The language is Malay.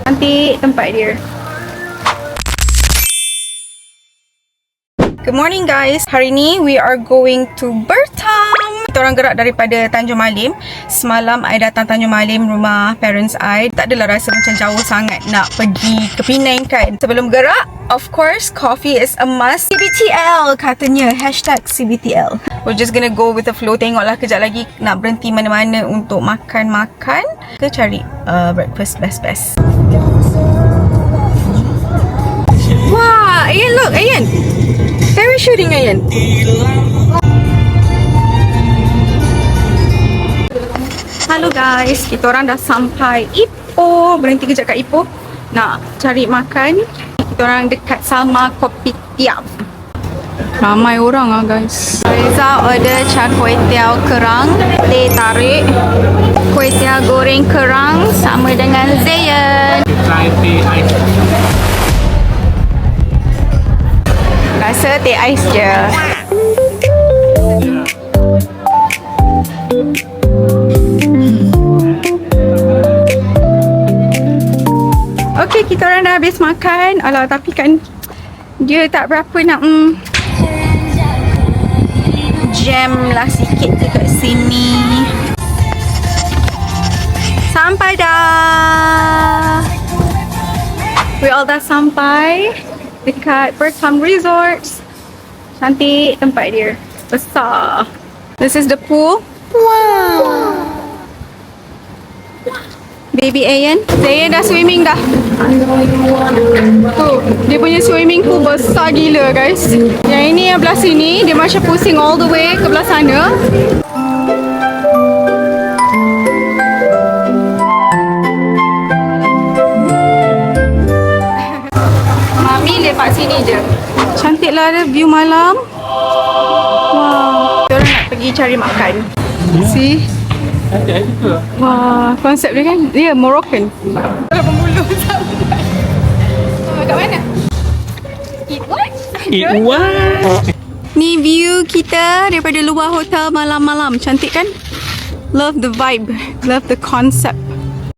Cantik tempat dia. Good morning guys. Hari ni we are going to Bertam. Kita orang gerak daripada Tanjung Malim. Semalam I datang Tanjung Malim rumah parents I. Tak adalah rasa macam jauh sangat nak pergi ke Penang kan. Sebelum gerak, of course, coffee is a must. CBTL katanya. #CBTL. We're just gonna go with the flow. Tengoklah kejap lagi nak berhenti mana-mana untuk makan-makan. Kita cari breakfast best-best. Wah, Ayan look, Ayan. Parachuting Ayan. Hello guys, kita orang dah sampai Ipoh. Berhenti kejap kat Ipoh nak cari makan. Kita orang dekat Salma Kopitiam. Ramai orang lah guys. Reza order char kway teow kerang, teh tarik, kway teow goreng kerang sama dengan Zayan. Try teh ais. Rasa teh ais je. Okay, kita orang dah habis makan. Alah, tapi kan dia tak berapa nak jam lah sikit dekat sini. Sampai dah. We all dah sampai dekat Bertam Resorts. Cantik tempat dia. Besar. This is the pool. Wow. Baby Ayan. Zayan dah swimming dah. Tuh, dia punya swimming pool besar gila guys. Yang ini yang belah sini, dia macam pusing all the way ke belah sana. Mami lepak sini je. Cantik lah ada view malam. Wow. Kita orang nak pergi cari makan. See? Wah, konsep dia kan? Dia Moroccan. Kalau pemulung sampai. Kat mana? Eat what? Eat what? Ni view kita daripada luar hotel malam-malam. Cantik kan? Love the vibe. Love the concept.